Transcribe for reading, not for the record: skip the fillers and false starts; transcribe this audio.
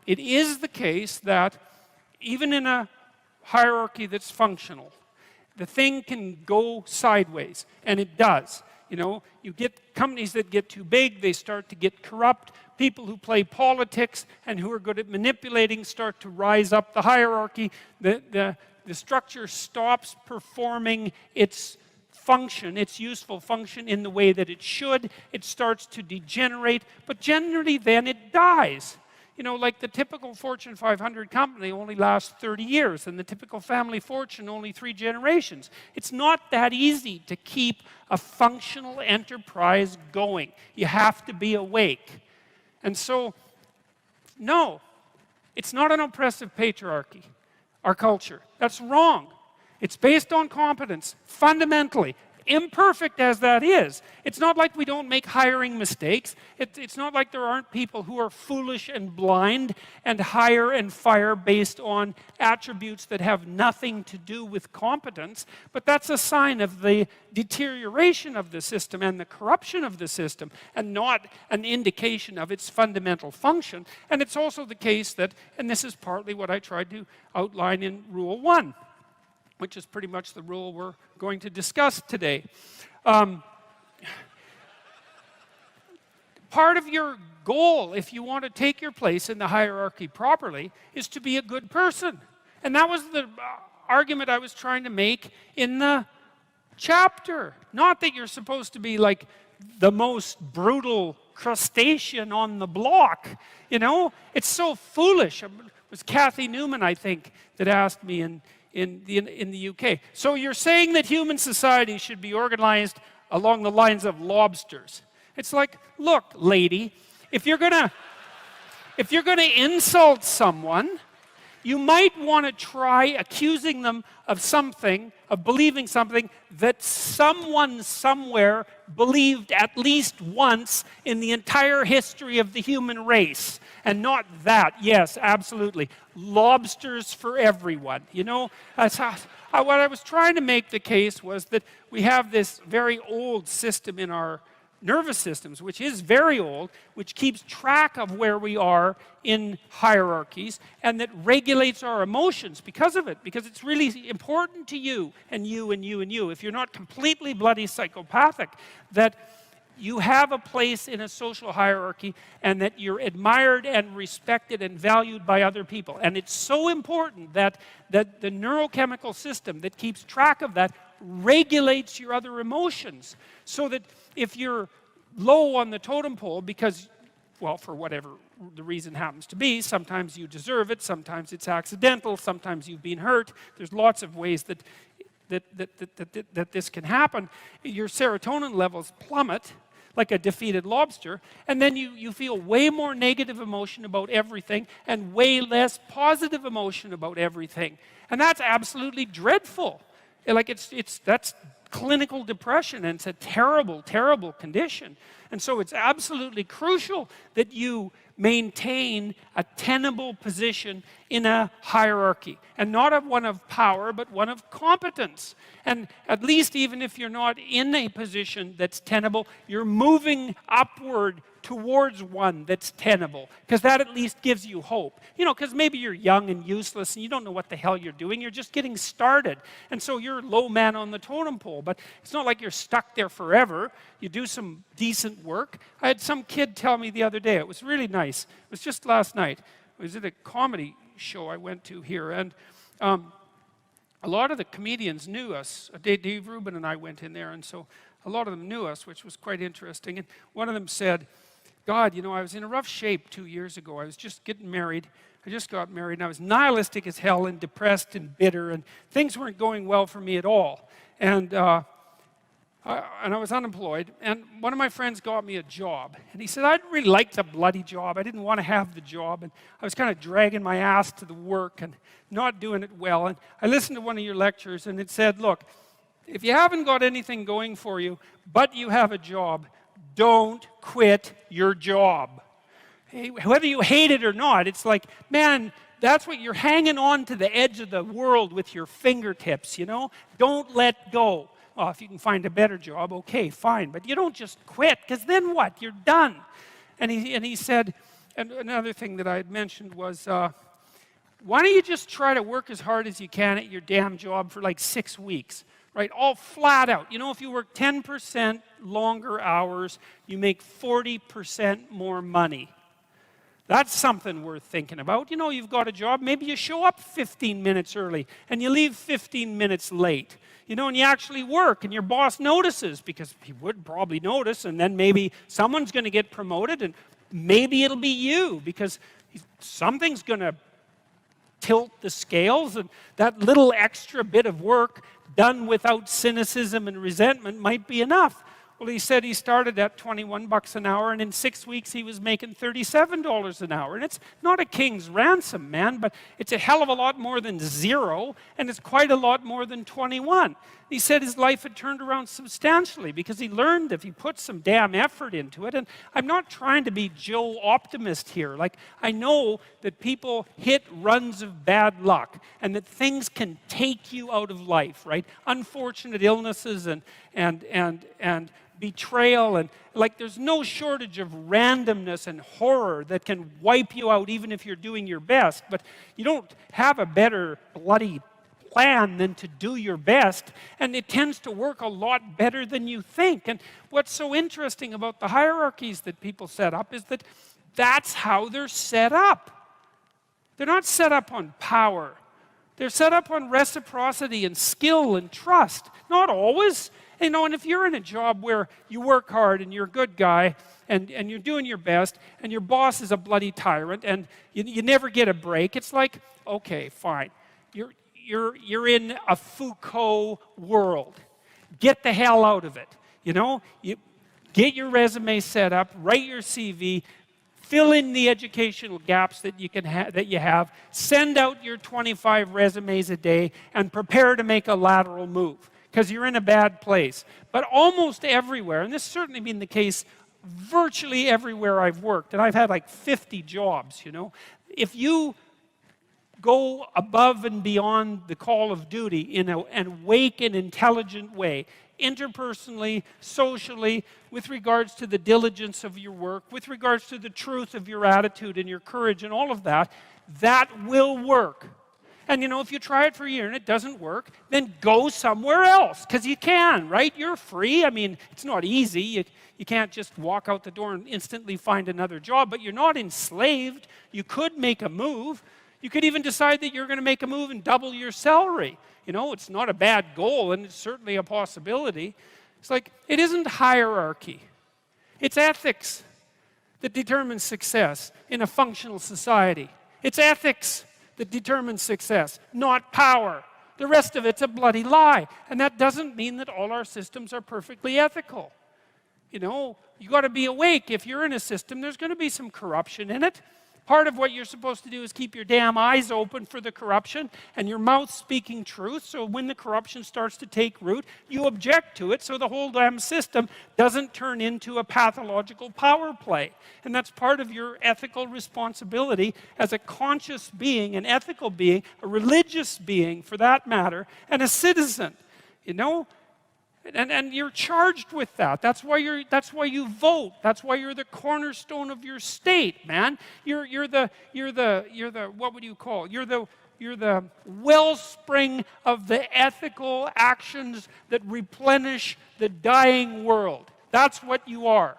it is the case that even in a hierarchy that's functional, the thing can go sideways, and it does. You know, you get companies that get too big, they start to get corrupt. People who play politics and who are good at manipulating start to rise up the hierarchy. The structure stops performing its function, its useful function in the way that it should. It starts to degenerate, but generally then it dies. You know, like the typical Fortune 500 company only lasts 30 years, and the typical family fortune only 3 generations. It's not that easy to keep a functional enterprise going. You have to be awake. And so, no, it's not an oppressive patriarchy, our culture. That's wrong. It's based on competence, fundamentally. Imperfect as that is, it's not like we don't make hiring mistakes. It's not like there aren't people who are foolish and blind and hire and fire based on attributes that have nothing to do with competence. But that's a sign of the deterioration of the system and the corruption of the system, and not an indication of its fundamental function. And it's also the case that, and this is partly what I tried to outline in Rule 1, which is pretty much the rule we're going to discuss today. Part of your goal, if you want to take your place in the hierarchy properly, is to be a good person. And that was the argument I was trying to make in the chapter. Not that you're supposed to be like the most brutal crustacean on the block. You know, it's so foolish. It was Kathy Newman, I think, that asked me in the UK. So you're saying that human society should be organized along the lines of lobsters. It's like, look, lady, if you're gonna insult someone, you might want to try accusing them of something, of believing something that someone somewhere believed at least once in the entire history of the human race. And not that. Yes, absolutely. Lobsters for everyone. You know, that's how, what I was trying to make the case was that we have this very old system in our nervous systems, which is very old, which keeps track of where we are in hierarchies, and that regulates our emotions because of it, because it's really important to you and you and you and you. If you're not completely bloody psychopathic, that you have a place in a social hierarchy and that you're admired and respected and valued by other people. And it's so important that the neurochemical system that keeps track of that regulates your other emotions, so that if you're low on the totem pole because, well, for whatever the reason happens to be, sometimes you deserve it, sometimes it's accidental, sometimes you've been hurt. There's lots of ways that this can happen. Your serotonin levels plummet like a defeated lobster, and then you feel way more negative emotion about everything and way less positive emotion about everything. And that's absolutely dreadful. Like that's clinical depression, and it's a terrible, terrible condition. And so it's absolutely crucial that you maintain a tenable position in a hierarchy, and not one of power, but one of competence. And at least even if you're not in a position that's tenable, you're moving upward towards one that's tenable, because that at least gives you hope. You know, because maybe you're young and useless and you don't know what the hell you're doing. You're just getting started. And so you're low man on the totem pole, but it's not like you're stuck there forever. You do some decent work. I had some kid tell me the other day, it was really nice. It was just last night. It was at a comedy show I went to here, and a lot of the comedians knew us. Dave Rubin and I went in there, and so a lot of them knew us, which was quite interesting. And one of them said, God, you know, I was in a rough shape 2 years ago. I was just getting married. I just got married, and I was nihilistic as hell and depressed and bitter, and things weren't going well for me at all. And I was unemployed, and one of my friends got me a job. And he said, I didn't really like the bloody job. I didn't want to have the job, and I was kind of dragging my ass to the work and not doing it well. And I listened to one of your lectures, and it said, look, if you haven't got anything going for you, but you have a job, don't quit your job. Whether you hate it or not, it's like, man, that's what you're hanging on to the edge of the world with your fingertips, you know? Don't let go. Well, if you can find a better job, okay, fine. But you don't just quit, because then what? You're done. And he said, And another thing that I had mentioned was, why don't you just try to work as hard as you can at your damn job for like 6 weeks, right? All flat out. You know, if you work 10% longer hours, you make 40% more money. That's something worth thinking about. You know, you've got a job, maybe you show up 15 minutes early and you leave 15 minutes late. You know, and you actually work and your boss notices, because he would probably notice, and then maybe someone's going to get promoted and maybe it'll be you, because something's going to tilt the scales, and that little extra bit of work done without cynicism and resentment might be enough. Well, he said he started at 21 bucks an hour, and in 6 weeks he was making $37 an hour. And it's not a king's ransom, man, but it's a hell of a lot more than zero, and it's quite a lot more than 21. He said his life had turned around substantially because he learned if he put some damn effort into it. And I'm not trying to be Joe Optimist here. Like, I know that people hit runs of bad luck and that things can take you out of life, right? Unfortunate illnesses and betrayal, and like there's no shortage of randomness and horror that can wipe you out even if you're doing your best. But you don't have a better bloody plan than to do your best, and it tends to work a lot better than you think. And what's so interesting about the hierarchies that people set up is that that's how they're set up. They're not set up on power. They're set up on reciprocity and skill and trust. Not always. You know, and if you're in a job where you work hard and you're a good guy and you're doing your best and your boss is a bloody tyrant and you never get a break, it's like, okay, fine. You're in a Foucault world. Get the hell out of it. You know, you get your resume set up, write your CV, fill in the educational gaps that you have, send out your 25 resumes a day, and prepare to make a lateral move, because you're in a bad place. But almost everywhere, and this has certainly been the case virtually everywhere I've worked, and I've had like 50 jobs, you know, if you go above and beyond the call of duty in an awake and intelligent way, interpersonally, socially, with regards to the diligence of your work, with regards to the truth of your attitude and your courage and all of that, that will work. And you know, if you try it for a year and it doesn't work, then go somewhere else, because you can, right? You're free. I mean, it's not easy. You can't just walk out the door and instantly find another job, but you're not enslaved. You could make a move. You could even decide that you're going to make a move and double your salary. You know, it's not a bad goal, and it's certainly a possibility. It's like, it isn't hierarchy. It's ethics that determines success in a functional society. It's ethics that determines success, not power. The rest of it's a bloody lie. And that doesn't mean that all our systems are perfectly ethical. You know, you got to be awake. If you're in a system, there's going to be some corruption in it. Part of what you're supposed to do is keep your damn eyes open for the corruption and your mouth speaking truth, so when the corruption starts to take root, you object to it so the whole damn system doesn't turn into a pathological power play. And that's part of your ethical responsibility as a conscious being, an ethical being, a religious being for that matter, and a citizen. You know? And you're charged with that. That's why you vote. That's why you're the cornerstone of your state, man. You're the what would you call? You're the wellspring of the ethical actions that replenish the dying world. That's what you are.